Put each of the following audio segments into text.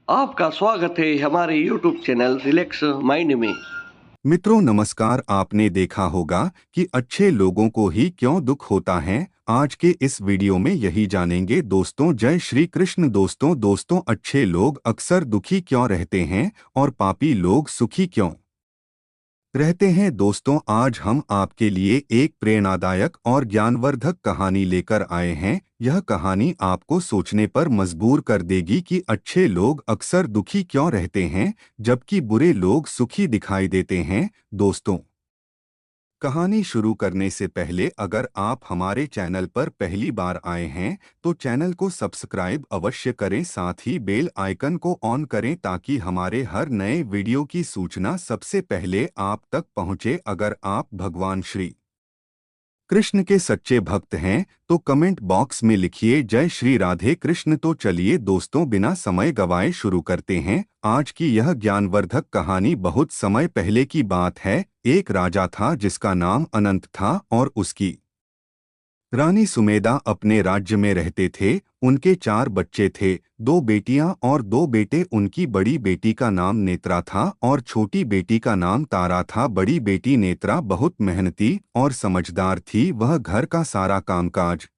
आपका स्वागत है हमारे YouTube चैनल रिलैक्स माइंड में। मित्रों नमस्कार। आपने देखा होगा कि अच्छे लोगों को ही क्यों दुख होता है। आज के इस वीडियो में यही जानेंगे दोस्तों। जय श्री कृष्ण दोस्तों अच्छे लोग अक्सर दुखी क्यों रहते हैं और पापी लोग सुखी क्यों रहते हैं। दोस्तों आज हम आपके लिए एक प्रेरणादायक और ज्ञानवर्धक कहानी लेकर आए हैं। यह कहानी आपको सोचने पर मजबूर कर देगी कि अच्छे लोग अक्सर दुखी क्यों रहते हैं जबकि बुरे लोग सुखी दिखाई देते हैं। दोस्तों कहानी शुरू करने से पहले अगर आप हमारे चैनल पर पहली बार आए हैं तो चैनल को सब्सक्राइब अवश्य करें, साथ ही बेल आइकन को ऑन करें ताकि हमारे हर नए वीडियो की सूचना सबसे पहले आप तक पहुंचे। अगर आप भगवान श्री कृष्ण के सच्चे भक्त हैं तो कमेंट बॉक्स में लिखिए जय श्री राधे कृष्ण। तो चलिए दोस्तों बिना समय गवाए शुरू करते हैं। आज की यह ज्ञानवर्धक कहानी बहुत समय पहले की बात है। एक राजा था जिसका नाम अनंत था और उसकी रानी सुमेधा अपने राज्य में रहते थे। उनके 4 बच्चे थे, 2 बेटियां और 2 बेटे। उनकी बड़ी बेटी का नाम नेत्रा था और छोटी बेटी का नाम तारा था। बड़ी बेटी नेत्रा बहुत मेहनती और समझदार थी। वह घर का सारा कामकाज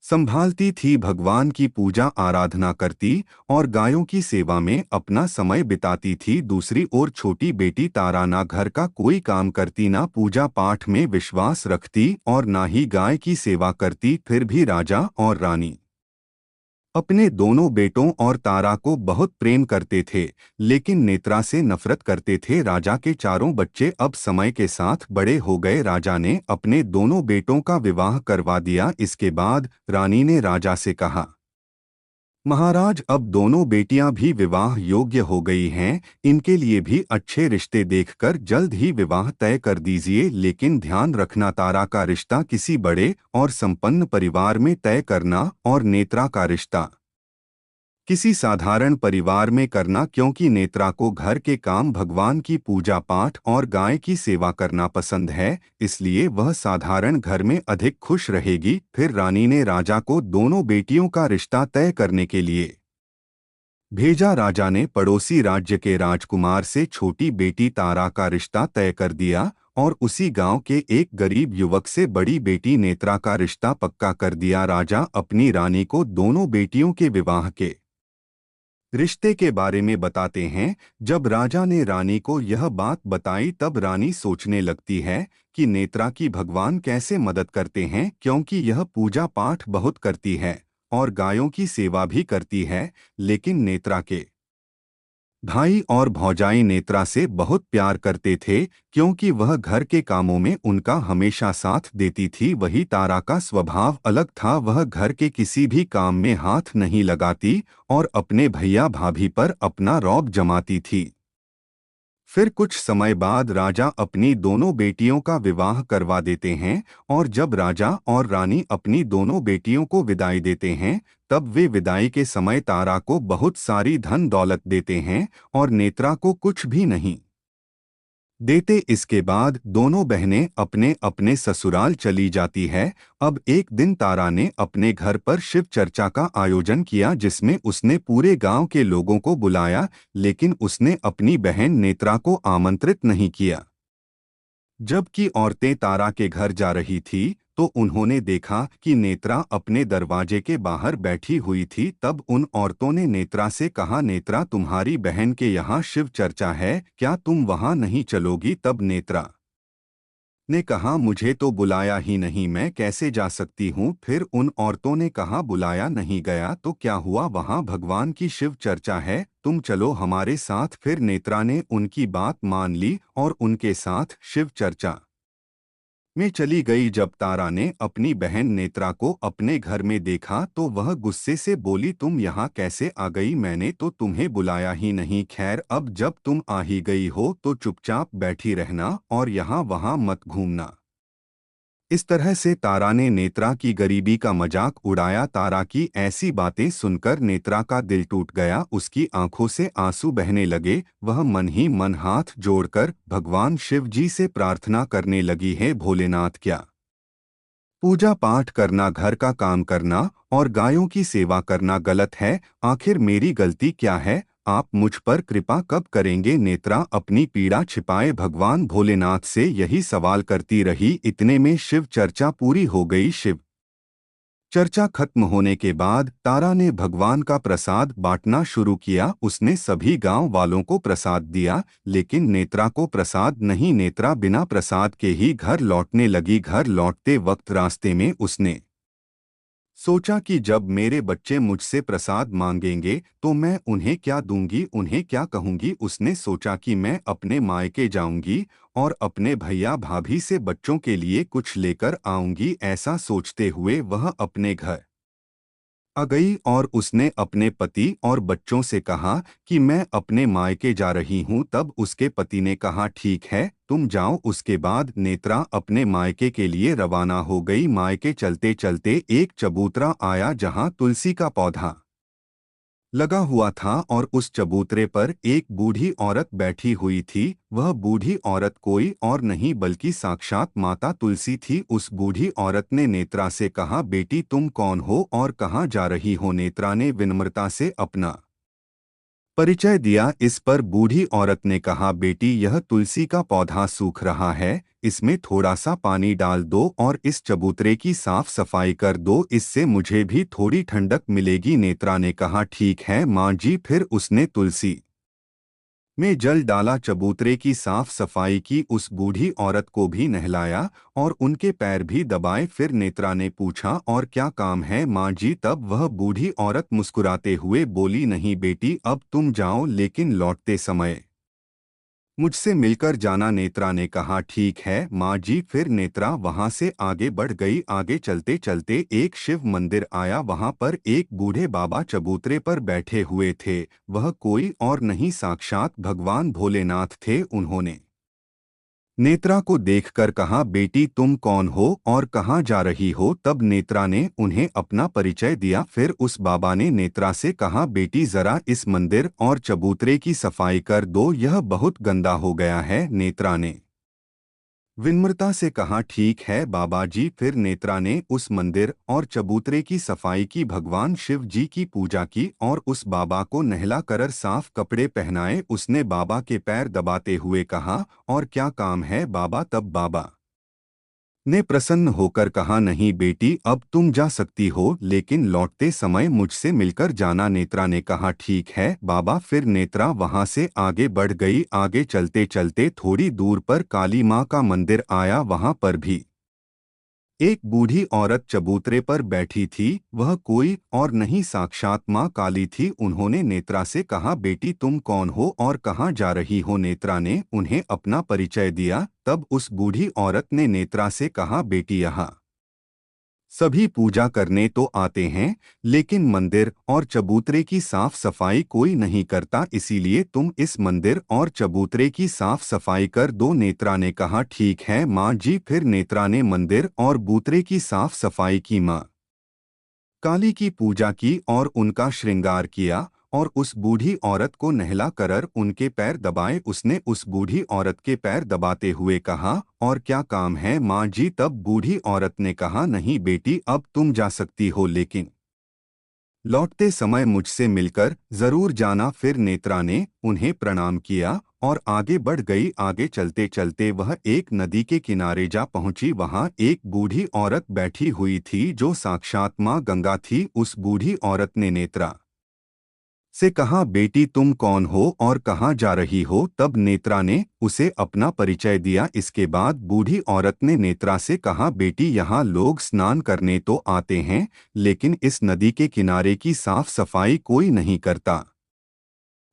संभालती थी, भगवान की पूजा आराधना करती और गायों की सेवा में अपना समय बिताती थी। दूसरी ओर छोटी बेटी तारा ना घर का कोई काम करती, ना पूजा पाठ में विश्वास रखती और ना ही गाय की सेवा करती। फिर भी राजा और रानी अपने दोनों बेटों और तारा को बहुत प्रेम करते थे, लेकिन नेत्रा से नफरत करते थे। राजा के 4 बच्चे अब समय के साथ बड़े हो गए। राजा ने अपने दोनों बेटों का विवाह करवा दिया। इसके बाद रानी ने राजा से कहा, महाराज अब दोनों बेटियां भी विवाह योग्य हो गई हैं, इनके लिए भी अच्छे रिश्ते देखकर जल्द ही विवाह तय कर दीजिए। लेकिन ध्यान रखना, तारा का रिश्ता किसी बड़े और संपन्न परिवार में तय करना और नेत्रा का रिश्ता किसी साधारण परिवार में करना, क्योंकि नेत्रा को घर के काम, भगवान की पूजा पाठ और गाय की सेवा करना पसंद है, इसलिए वह साधारण घर में अधिक खुश रहेगी। फिर रानी ने राजा को दोनों बेटियों का रिश्ता तय करने के लिए भेजा। राजा ने पड़ोसी राज्य के राजकुमार से छोटी बेटी तारा का रिश्ता तय कर दिया और उसी गांव के एक गरीब युवक से बड़ी बेटी नेत्रा का रिश्ता पक्का कर दिया। राजा अपनी रानी को दोनों बेटियों के विवाह के रिश्ते के बारे में बताते हैं। जब राजा ने रानी को यह बात बताई तब रानी सोचने लगती है कि नेत्रा की भगवान कैसे मदद करते हैं, क्योंकि यह पूजा पाठ बहुत करती है और गायों की सेवा भी करती है। लेकिन नेत्रा के भाई और भौजाई नेत्रा से बहुत प्यार करते थे, क्योंकि वह घर के कामों में उनका हमेशा साथ देती थी। वही तारा का स्वभाव अलग था, वह घर के किसी भी काम में हाथ नहीं लगाती और अपने भैया भाभी पर अपना रौब जमाती थी। फिर कुछ समय बाद राजा अपनी दोनों बेटियों का विवाह करवा देते हैं और जब राजा और रानी अपनी दोनों बेटियों को विदाई देते हैं तब वे विदाई के समय तारा को बहुत सारी धन दौलत देते हैं और नेत्रा को कुछ भी नहीं देते। इसके बाद दोनों बहनें अपने अपने ससुराल चली जाती है। अब एक दिन तारा ने अपने घर पर शिव चर्चा का आयोजन किया, जिसमें उसने पूरे गांव के लोगों को बुलाया, लेकिन उसने अपनी बहन नेत्रा को आमंत्रित नहीं किया। जबकि औरतें तारा के घर जा रही थी तो उन्होंने देखा कि नेत्रा अपने दरवाजे के बाहर बैठी हुई थी। तब उन औरतों ने नेत्रा से कहा, नेत्रा तुम्हारी बहन के यहाँ शिव चर्चा है, क्या तुम वहाँ नहीं चलोगी? तब नेत्रा ने कहा, मुझे तो बुलाया ही नहीं, मैं कैसे जा सकती हूँ? फिर उन औरतों ने कहा, बुलाया नहीं गया तो क्या हुआ, वहाँ भगवान की शिव चर्चा है, तुम चलो हमारे साथ। फिर नेत्रा ने उनकी बात मान ली और उनके साथ शिव चर्चा में चली गई। जब तारा ने अपनी बहन नेत्रा को अपने घर में देखा तो वह गुस्से से बोली, तुम यहाँ कैसे आ गई? मैंने तो तुम्हें बुलाया ही नहीं। खैर, अब जब तुम आ ही गई हो तो चुपचाप बैठी रहना और यहाँ वहाँ मत घूमना। इस तरह से तारा ने नेत्रा की गरीबी का मजाक उड़ाया। तारा की ऐसी बातें सुनकर नेत्रा का दिल टूट गया, उसकी आंखों से आंसू बहने लगे। वह मन ही मन हाथ जोड़कर भगवान शिव जी से प्रार्थना करने लगी, है भोलेनाथ, क्या पूजा पाठ करना, घर का काम करना और गायों की सेवा करना गलत है। आखिर मेरी गलती क्या है? आप मुझ पर कृपा कब करेंगे? नेत्रा अपनी पीड़ा छिपाए भगवान भोलेनाथ से यही सवाल करती रही। इतने में शिव चर्चा पूरी हो गई। शिव चर्चा खत्म होने के बाद तारा ने भगवान का प्रसाद बांटना शुरू किया। उसने सभी गांव वालों को प्रसाद दिया, लेकिन नेत्रा को प्रसाद नहीं। नेत्रा बिना प्रसाद के ही घर लौटने लगी। घर लौटते वक्त रास्ते में उसने सोचा कि जब मेरे बच्चे मुझसे प्रसाद मांगेंगे तो मैं उन्हें क्या दूंगी, उन्हें क्या कहूंगी। उसने सोचा कि मैं अपने मायके जाऊंगी और अपने भैया भाभी से बच्चों के लिए कुछ लेकर आऊंगी। ऐसा सोचते हुए वह अपने घर आ गई और उसने अपने पति और बच्चों से कहा कि मैं अपने मायके जा रही हूं। तब उसके पति ने कहा, ठीक है, तुम जाओ। उसके बाद नेत्रा अपने मायके के लिए रवाना हो गई। मायके चलते चलते एक चबूतरा आया जहां तुलसी का पौधा लगा हुआ था और उस चबूतरे पर एक बूढ़ी औरत बैठी हुई थी। वह बूढ़ी औरत कोई और नहीं बल्कि साक्षात माता तुलसी थी। उस बूढ़ी औरत ने नेत्रा से कहा, बेटी तुम कौन हो और कहाँ जा रही हो? नेत्रा ने विनम्रता से अपना परिचय दिया। इस पर बूढ़ी औरत ने कहा, बेटी यह तुलसी का पौधा सूख रहा है, इसमें थोड़ा सा पानी डाल दो और इस चबूतरे की साफ सफाई कर दो, इससे मुझे भी थोड़ी ठंडक मिलेगी। नेत्रा ने कहा, ठीक है माँ जी। फिर उसने तुलसी में जल डाला, चबूतरे की साफ सफाई की, उस बूढ़ी औरत को भी नहलाया और उनके पैर भी दबाए। फिर नेत्रा ने पूछा, और क्या काम है माँ जी? तब वह बूढ़ी औरत मुस्कुराते हुए बोली, नहीं बेटी अब तुम जाओ, लेकिन लौटते समय मुझसे मिलकर जाना। नेत्रा ने कहा, ठीक है माँ जी। फिर नेत्रा वहां से आगे बढ़ गई। आगे चलते चलते एक शिव मंदिर आया। वहां पर एक बूढ़े बाबा चबूतरे पर बैठे हुए थे। वह कोई और नहीं साक्षात भगवान भोलेनाथ थे। उन्होंने नेत्रा को देखकर कहा, बेटी तुम कौन हो और कहाँ जा रही हो? तब नेत्रा ने उन्हें अपना परिचय दिया। फिर उस बाबा ने नेत्रा से कहा, बेटी जरा इस मंदिर और चबूतरे की सफाई कर दो, यह बहुत गंदा हो गया है। नेत्रा ने विनम्रता से कहा, ठीक है बाबा जी। फिर नेत्रा ने उस मंदिर और चबूतरे की सफाई की, भगवान शिव जी की पूजा की और उस बाबा को नहला कर साफ कपड़े पहनाए। उसने बाबा के पैर दबाते हुए कहा, और क्या काम है बाबा? तब बाबा ने प्रसन्न होकर कहा, नहीं बेटी अब तुम जा सकती हो, लेकिन लौटते समय मुझसे मिलकर जाना। नेत्रा ने कहा, ठीक है बाबा। फिर नेत्रा वहां से आगे बढ़ गई। आगे चलते चलते थोड़ी दूर पर काली माँ का मंदिर आया। वहां पर भी एक बूढ़ी औरत चबूतरे पर बैठी थी। वह कोई और नहीं साक्षात माँ काली थी। उन्होंने नेत्रा से कहा, बेटी तुम कौन हो और कहाँ जा रही हो? नेत्रा ने उन्हें अपना परिचय दिया। तब उस बूढ़ी औरत ने नेत्रा से कहा, बेटी यहाँ सभी पूजा करने तो आते हैं, लेकिन मंदिर और चबूतरे की साफ सफाई कोई नहीं करता, इसीलिए तुम इस मंदिर और चबूतरे की साफ सफाई कर दो। नेत्रा ने कहा, ठीक है माँ जी। फिर नेत्रा ने मंदिर और बूतरे की साफ सफाई की, माँ काली की पूजा की और उनका श्रृंगार किया और उस बूढ़ी औरत को नहला कर उनके पैर दबाए। उसने उस बूढ़ी औरत के पैर दबाते हुए कहा, और क्या काम है माँ जी? तब बूढ़ी औरत ने कहा, नहीं बेटी अब तुम जा सकती हो, लेकिन लौटते समय मुझसे मिलकर जरूर जाना। फिर नेत्रा ने उन्हें प्रणाम किया और आगे बढ़ गई। आगे चलते चलते वह एक नदी के किनारे जा पहुंची। वहां एक बूढ़ी औरत बैठी हुई थी जो साक्षात मां गंगा थी। उस बूढ़ी औरत ने नेत्रा से कहा, बेटी तुम कौन हो और कहाँ जा रही हो? तब नेत्रा ने उसे अपना परिचय दिया। इसके बाद बूढ़ी औरत ने नेत्रा से कहा, बेटी यहाँ लोग स्नान करने तो आते हैं, लेकिन इस नदी के किनारे की साफ सफाई कोई नहीं करता,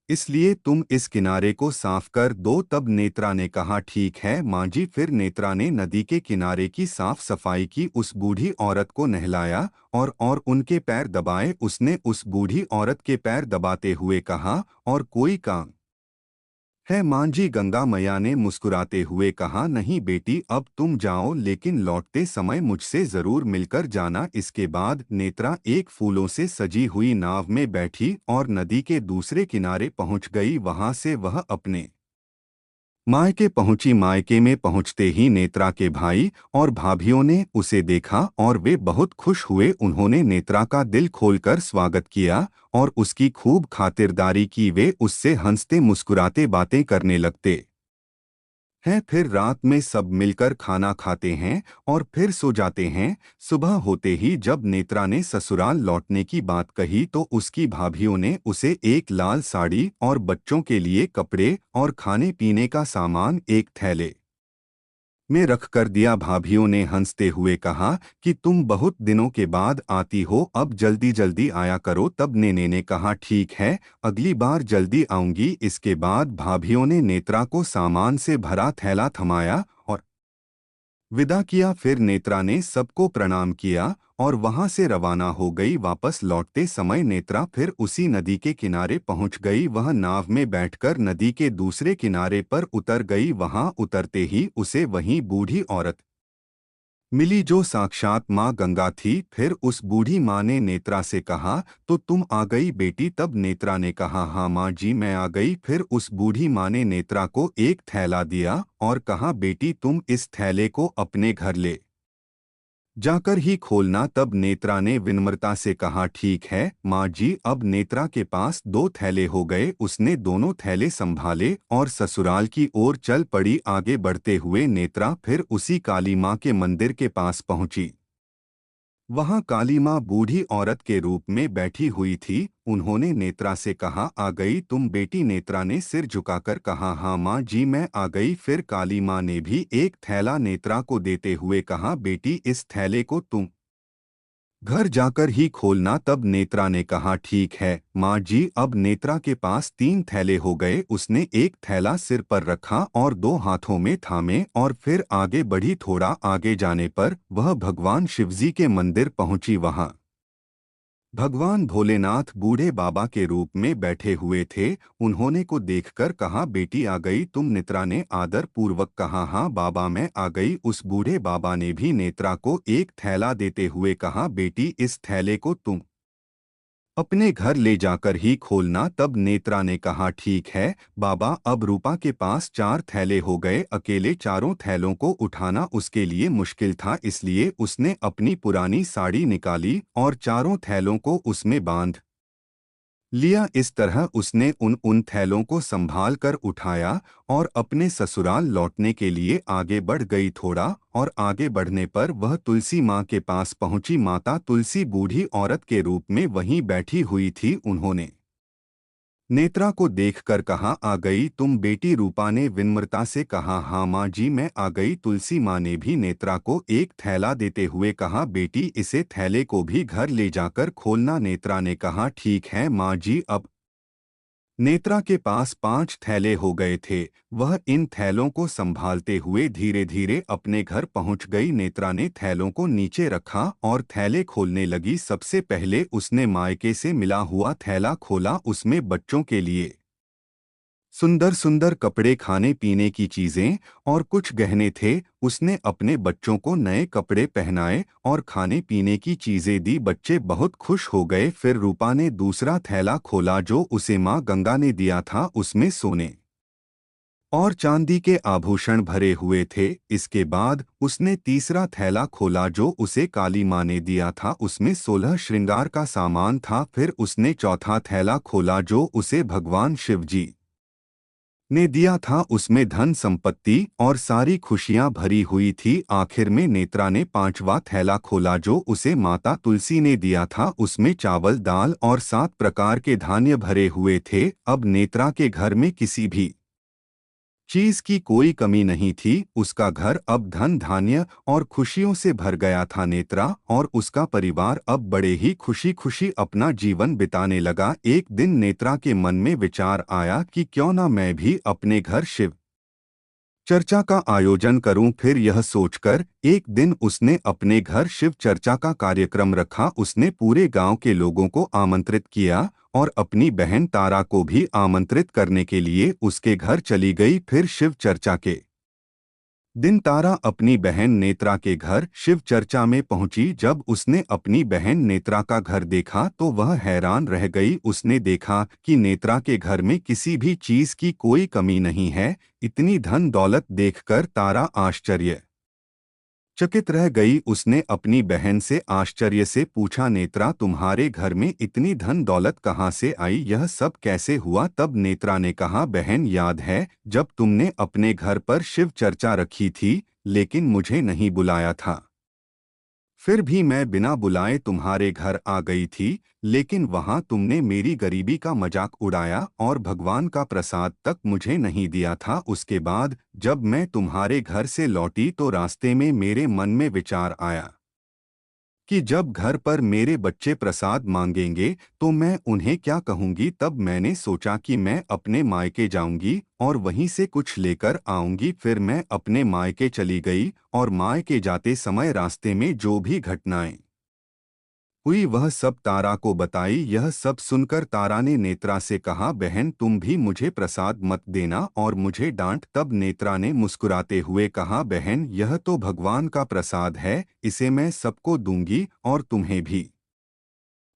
इसलिए तुम इस किनारे को साफ कर दो। तब नेत्रा ने कहा, ठीक है माँ जी। फिर नेत्रा ने नदी के किनारे की साफ सफाई की, उस बूढ़ी औरत को नहलाया और उनके पैर दबाए। उसने उस बूढ़ी औरत के पैर दबाते हुए कहा, और कोई काम है माँ जी? गंगा मैया ने मुस्कुराते हुए कहा, नहीं बेटी अब तुम जाओ, लेकिन लौटते समय मुझसे जरूर मिलकर जाना। इसके बाद नेत्रा एक फूलों से सजी हुई नाव में बैठी और नदी के दूसरे किनारे पहुंच गई। वहां से वह अपने मायके पहुंची। मायके में पहुंचते ही नेत्रा के भाई और भाभीियों ने उसे देखा और वे बहुत खुश हुए। उन्होंने नेत्रा का दिल खोलकर स्वागत किया और उसकी खूब खातिरदारी की। वे उससे हंसते मुस्कुराते बातें करने लगते हैं। फिर रात में सब मिलकर खाना खाते हैं और फिर सो जाते हैं। सुबह होते ही जब नेत्रा ने ससुराल लौटने की बात कही तो उसकी भाभीियों ने उसे एक लाल साड़ी और बच्चों के लिए कपड़े और खाने पीने का सामान एक थैले में रख कर दिया। भाभीियों ने हंसते हुए कहा कि तुम बहुत दिनों के बाद आती हो, अब जल्दी जल्दी आया करो। तब नेने ने कहा ठीक है, अगली बार जल्दी आऊंगी। इसके बाद भाभीियों ने नेत्रा को सामान से भरा थैला थमाया और विदा किया। फिर नेत्रा ने सबको प्रणाम किया और वहां से रवाना हो गई। वापस लौटते समय नेत्रा फिर उसी नदी के किनारे पहुंच गई। वह नाव में बैठकर नदी के दूसरे किनारे पर उतर गई। वहां उतरते ही उसे वहीं बूढ़ी औरत मिली जो साक्षात माँ गंगा थी। फिर उस बूढ़ी माँ ने नेत्रा से कहा, तो तुम आ गई बेटी? तब नेत्रा ने कहा, हाँ माँ जी मैं आ गई। फिर उस बूढ़ी माँ ने नेत्रा को एक थैला दिया और कहा, बेटी तुम इस थैले को अपने घर ले जाकर ही खोलना। तब नेत्रा ने विनम्रता से कहा, ठीक है माँ जी। अब नेत्रा के पास दो थैले हो गए। उसने दोनों थैले संभाले और ससुराल की ओर चल पड़ी। आगे बढ़ते हुए नेत्रा फिर उसी काली माँ के मंदिर के पास पहुंची। वहां काली माँ बूढ़ी औरत के रूप में बैठी हुई थी। उन्होंने नेत्रा से कहा, आ गई तुम बेटी? नेत्रा ने सिर झुकाकर कहा, हाँ माँ जी मैं आ गई। फिर काली माँ ने भी एक थैला नेत्रा को देते हुए कहा, बेटी इस थैले को तुम घर जाकर ही खोलना। तब नेत्रा ने कहा, ठीक है माँ जी। अब नेत्रा के पास तीन थैले हो गए। उसने एक थैला सिर पर रखा और दो हाथों में थामे और फिर आगे बढ़ी। थोड़ा आगे जाने पर वह भगवान शिवजी के मंदिर पहुंची। वहां भगवान भोलेनाथ बूढ़े बाबा के रूप में बैठे हुए थे। उन्होंने को देखकर कहा, बेटी आ गई तुम? नेत्रा ने आदर पूर्वक कहा, हाँ बाबा मैं आ गई। उस बूढ़े बाबा ने भी नेत्रा को एक थैला देते हुए कहा, बेटी इस थैले को तुम अपने घर ले जाकर ही खोलना। तब नेत्रा ने कहा, ठीक है बाबा। अब रूपा के पास चार थैले हो गए। अकेले चारों थैलों को उठाना उसके लिए मुश्किल था, इसलिए उसने अपनी पुरानी साड़ी निकाली और चारों थैलों को उसमें बांध लिया। इस तरह उसने उन थैलों को संभाल कर उठाया और अपने ससुराल लौटने के लिए आगे बढ़ गई। थोड़ा और आगे बढ़ने पर वह तुलसी माँ के पास पहुंची। माता तुलसी बूढ़ी औरत के रूप में वहीं बैठी हुई थी। उन्होंने नेत्रा को देखकर कहा, आ गई तुम बेटी? रूपा ने विनम्रता से कहा, हाँ माँ जी मैं आ गई। तुलसी माँ ने भी नेत्रा को एक थैला देते हुए कहा, बेटी इसे थैले को भी घर ले जाकर खोलना। नेत्रा ने कहा, ठीक है माँ जी। अब नेत्रा के पास पांच थैले हो गए थे। वह इन थैलों को संभालते हुए धीरे धीरे अपने घर पहुंच गई। नेत्रा ने थैलों को नीचे रखा और थैले खोलने लगी। सबसे पहले उसने मायके से मिला हुआ थैला खोला। उसमें बच्चों के लिए सुंदर सुंदर कपड़े, खाने पीने की चीजें और कुछ गहने थे। उसने अपने बच्चों को नए कपड़े पहनाए और खाने पीने की चीजें दी। बच्चे बहुत खुश हो गए। फिर रूपा ने दूसरा थैला खोला जो उसे माँ गंगा ने दिया था। उसमें सोने और चांदी के आभूषण भरे हुए थे। इसके बाद उसने तीसरा थैला खोला जो उसे काली माँ ने दिया था। उसमें 16 श्रृंगार का सामान था। फिर उसने चौथा थैला खोला जो उसे भगवान शिवजी ने दिया था। उसमें धन संपत्ति और सारी खुशियां भरी हुई थी। आखिर में नेत्रा ने पांचवा थैला खोला जो उसे माता तुलसी ने दिया था। उसमें चावल, दाल और 7 प्रकार के धान्य भरे हुए थे। अब नेत्रा के घर में किसी भी चीज की कोई कमी नहीं थी। उसका घर अब धन धान्य और खुशियों से भर गया था। नेत्रा और उसका परिवार अब बड़े ही खुशी खुशी अपना जीवन बिताने लगा। एक दिन नेत्रा के मन में विचार आया कि क्यों ना मैं भी अपने घर शिव चर्चा का आयोजन करूं। फिर यह सोचकर एक दिन उसने अपने घर शिव चर्चा का कार्यक्रम रखा। उसने पूरे गांव के लोगों को आमंत्रित किया और अपनी बहन तारा को भी आमंत्रित करने के लिए उसके घर चली गई। फिर शिव चर्चा के दिन तारा अपनी बहन नेत्रा के घर शिव चर्चा में पहुंची। जब उसने अपनी बहन नेत्रा का घर देखा तो वह हैरान रह गई। उसने देखा कि नेत्रा के घर में किसी भी चीज की कोई कमी नहीं है। इतनी धन दौलत देखकर तारा आश्चर्यचकित रह गई। उसने अपनी बहन से आश्चर्य से पूछा, नेत्रा, तुम्हारे घर में इतनी धन दौलत कहाँ से आई? यह सब कैसे हुआ? तब नेत्रा ने कहा, बहन, याद है जब तुमने अपने घर पर शिव चर्चा रखी थी, लेकिन मुझे नहीं बुलाया था। फिर भी मैं बिना बुलाए तुम्हारे घर आ गई थी, लेकिन वहां तुमने मेरी गरीबी का मजाक उड़ाया और भगवान का प्रसाद तक मुझे नहीं दिया था। उसके बाद जब मैं तुम्हारे घर से लौटी तो रास्ते में मेरे मन में विचार आया कि जब घर पर मेरे बच्चे प्रसाद मांगेंगे तो मैं उन्हें क्या कहूंगी। तब मैंने सोचा कि मैं अपने मायके जाऊंगी और वहीं से कुछ लेकर आऊंगी। फिर मैं अपने मायके चली गई और मायके जाते समय रास्ते में जो भी घटनाएं हुई वह सब तारा को बताई। यह सब सुनकर तारा ने नेत्रा से कहा, बहन, तुम भी मुझे प्रसाद मत देना और मुझे डांट। तब नेत्रा ने मुस्कुराते हुए कहा, बहन, यह तो भगवान का प्रसाद है, इसे मैं सबको दूंगी और तुम्हें भी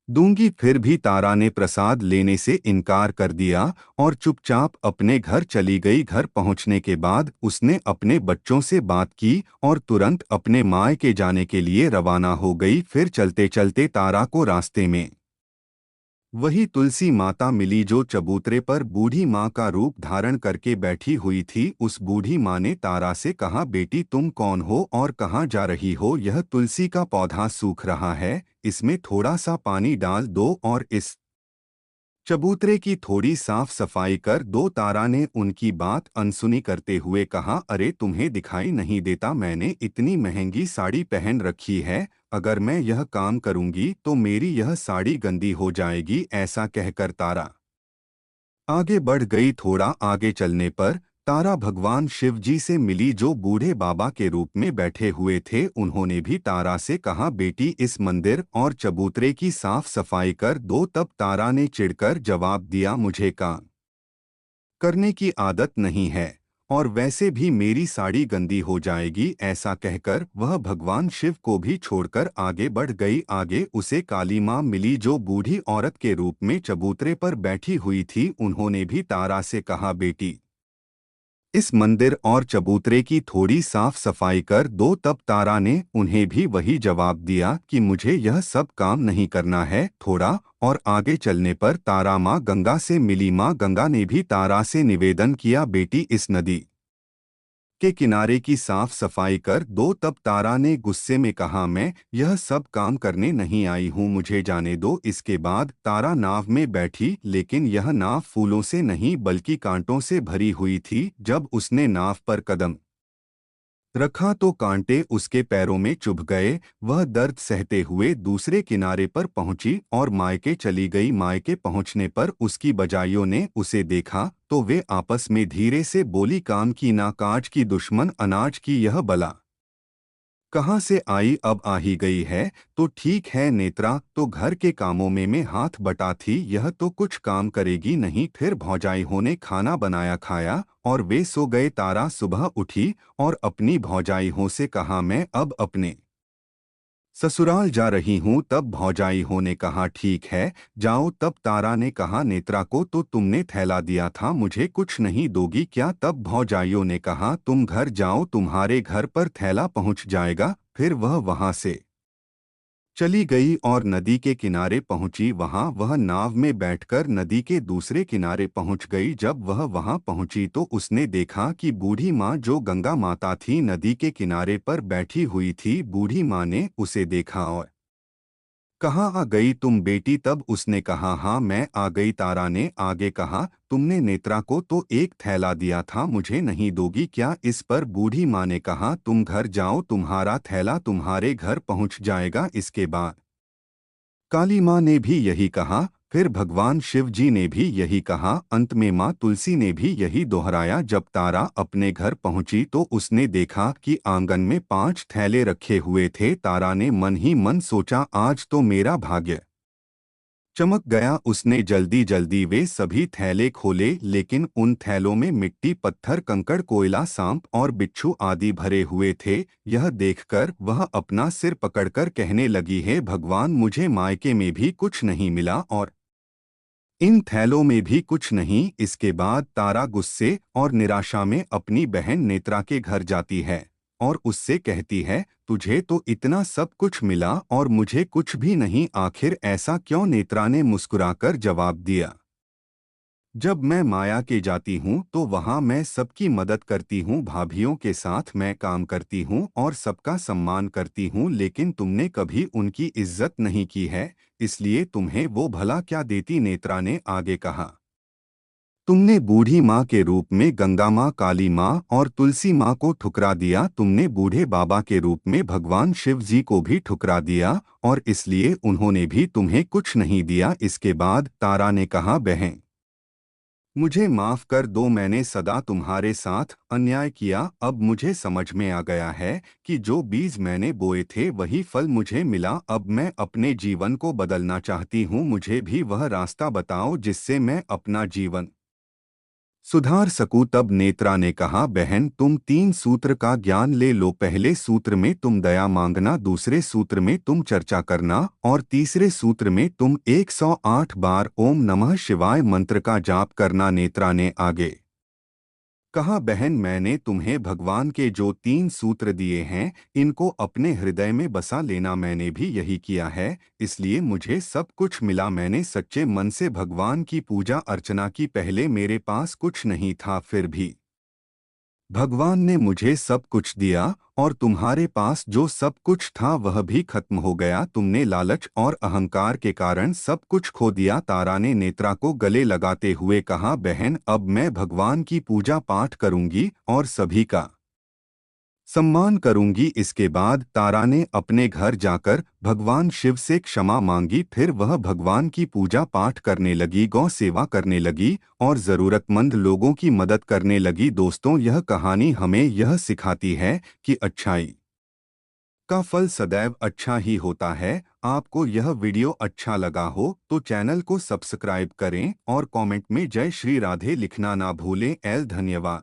दूंगी। फिर भी तारा ने प्रसाद लेने से इनकार कर दिया और चुपचाप अपने घर चली गई। घर पहुंचने के बाद उसने अपने बच्चों से बात की और तुरंत अपने मायके जाने के लिए रवाना हो गई। फिर चलते चलते तारा को रास्ते में वही तुलसी माता मिली जो चबूतरे पर बूढ़ी माँ का रूप धारण करके बैठी हुई थी। उस बूढ़ी माँ ने तारा से कहा, बेटी, तुम कौन हो और कहाँ जा रही हो? यह तुलसी का पौधा सूख रहा है, इसमें थोड़ा सा पानी डाल दो और इस चबूतरे की थोड़ी साफ सफाई कर दो। तारा ने उनकी बात अनसुनी करते हुए कहा, अरे, तुम्हें दिखाई नहीं देता मैंने इतनी महंगी साड़ी पहन रखी है? अगर मैं यह काम करूंगी तो मेरी यह साड़ी गंदी हो जाएगी। ऐसा कहकर तारा आगे बढ़ गई। थोड़ा आगे चलने पर तारा भगवान शिव जी से मिली जो बूढ़े बाबा के रूप में बैठे हुए थे। उन्होंने भी तारा से कहा, बेटी, इस मंदिर और चबूतरे की साफ सफाई कर दो। तब तारा ने चिढ़कर जवाब दिया, मुझे काम करने की आदत नहीं है और वैसे भी मेरी साड़ी गंदी हो जाएगी। ऐसा कहकर वह भगवान शिव को भी छोड़कर आगे बढ़ गई। आगे उसे काली माँ मिली जो बूढ़ी औरत के रूप में चबूतरे पर बैठी हुई थी। उन्होंने भी तारा से कहा, बेटी, इस मंदिर और चबूतरे की थोड़ी साफ सफाई कर दो। तब तारा ने उन्हें भी वही जवाब दिया कि मुझे यह सब काम नहीं करना है। थोड़ा और आगे चलने पर तारा माँ गंगा से मिली। माँ गंगा ने भी तारा से निवेदन किया, बेटी, इस नदी के किनारे की साफ सफाई कर दो। तब तारा ने गुस्से में कहा, मैं यह सब काम करने नहीं आई हूँ, मुझे जाने दो। इसके बाद तारा नाव में बैठी, लेकिन यह नाव फूलों से नहीं बल्कि कांटों से भरी हुई थी। जब उसने नाव पर कदम रखा तो कांटे उसके पैरों में चुभ गए। वह दर्द सहते हुए दूसरे किनारे पर पहुंची और मायके चली गई। मायके पहुंचने पर उसकी बजाइयों ने उसे देखा तो वे आपस में धीरे से बोली, काम की ना काज की, दुश्मन अनाज की यह बला कहाँ से आई? अब आ ही गई है तो ठीक है। नेत्रा तो घर के कामों में हाथ बटा थी, यह तो कुछ काम करेगी नहीं। फिर भौजाइयों ने खाना बनाया, खाया और वे सो गए। तारा सुबह उठी और अपनी भौजाइयों से कहा, मैं अब अपने ससुराल जा रही हूँ। तब भौजाइयों ने कहा, ठीक है, जाओ। तब तारा ने कहा, नेत्रा को तो तुमने थैला दिया था, मुझे कुछ नहीं दोगी क्या? तब भौजाइयों ने कहा, तुम घर जाओ, तुम्हारे घर पर थैला पहुँच जाएगा। फिर वह वहाँ से चली गई और नदी के किनारे पहुंची। वहां वह नाव में बैठकर नदी के दूसरे किनारे पहुंच गई। जब वह वहां पहुंची तो उसने देखा कि बूढ़ी माँ जो गंगा माता थी नदी के किनारे पर बैठी हुई थी। बूढ़ी माँ ने उसे देखा और कहाँ आ गई तुम बेटी? तब उसने कहा, हाँ, मैं आ गई। तारा ने आगे कहा, तुमने नेत्रा को तो एक थैला दिया था, मुझे नहीं दोगी क्या? इस पर बूढ़ी माँ ने कहा, तुम घर जाओ, तुम्हारा थैला तुम्हारे घर पहुंच जाएगा। इसके बाद काली माँ ने भी यही कहा। फिर भगवान शिव जी ने भी यही कहा। अंत में माँ तुलसी ने भी यही दोहराया। जब तारा अपने घर पहुंची तो उसने देखा कि आंगन में 5 थैले रखे हुए थे। तारा ने मन ही मन सोचा, आज तो मेरा भाग्य चमक गया। उसने जल्दी जल्दी वे सभी थैले खोले, लेकिन उन थैलों में मिट्टी, पत्थर, कंकड़, कोयला, सांप और बिच्छू आदि भरे हुए थे। यह देखकर वह अपना सिर पकड़कर कहने लगी, हे भगवान, मुझे मायके में भी कुछ नहीं मिला और इन थैलों में भी कुछ नहीं। इसके बाद तारा गुस्से और निराशा में अपनी बहन नेत्रा के घर जाती है और उससे कहती है, तुझे तो इतना सब कुछ मिला और मुझे कुछ भी नहीं, आखिर ऐसा क्यों? नेत्रा ने मुस्कुराकर जवाब दिया, जब मैं माया के जाती हूँ तो वहाँ मैं सबकी मदद करती हूँ, भाभीियों के साथ मैं काम करती हूँ और सबका सम्मान करती हूँ, लेकिन तुमने कभी उनकी इज्जत नहीं की है, इसलिए तुम्हें वो भला क्या देती? नेत्रा ने आगे कहा, तुमने बूढ़ी माँ के रूप में गंगा माँ, काली माँ और तुलसी माँ को ठुकरा दिया। तुमने बूढ़े बाबा के रूप में भगवान शिव जी को भी ठुकरा दिया और इसलिए उन्होंने भी तुम्हें कुछ नहीं दिया। इसके बाद तारा ने कहा, बहन, मुझे माफ कर दो, मैंने सदा तुम्हारे साथ अन्याय किया। अब मुझे समझ में आ गया है कि जो बीज मैंने बोए थे वही फल मुझे मिला। अब मैं अपने जीवन को बदलना चाहती हूँ, मुझे भी वह रास्ता बताओ जिससे मैं अपना जीवन सुधार सकूं। तब नेत्रा ने कहा, बहन, तुम 3 सूत्र का ज्ञान ले लो। पहले सूत्र में तुम दया मांगना, दूसरे सूत्र में तुम चर्चा करना और तीसरे सूत्र में तुम 108 बार ओम नमः शिवाय मंत्र का जाप करना। नेत्रा ने आगे कहा, बहन, मैंने तुम्हें भगवान के जो 3 सूत्र दिए हैं इनको अपने हृदय में बसा लेना। मैंने भी यही किया है, इसलिए मुझे सब कुछ मिला। मैंने सच्चे मन से भगवान की पूजा अर्चना की। पहले मेरे पास कुछ नहीं था, फिर भी भगवान ने मुझे सब कुछ दिया और तुम्हारे पास जो सब कुछ था वह भी खत्म हो गया। तुमने लालच और अहंकार के कारण सब कुछ खो दिया। तारा ने नेत्रा को गले लगाते हुए कहा, बहन, अब मैं भगवान की पूजा पाठ करूंगी और सभी का सम्मान करूंगी। इसके बाद तारा ने अपने घर जाकर भगवान शिव से क्षमा मांगी। फिर वह भगवान की पूजा पाठ करने लगी, गौ सेवा करने लगी और जरूरतमंद लोगों की मदद करने लगी। दोस्तों, यह कहानी हमें यह सिखाती है कि अच्छाई का फल सदैव अच्छा ही होता है। आपको यह वीडियो अच्छा लगा हो तो चैनल को सब्सक्राइब करें और कमेंट में जय श्री राधे लिखना ना भूलें। धन्यवाद।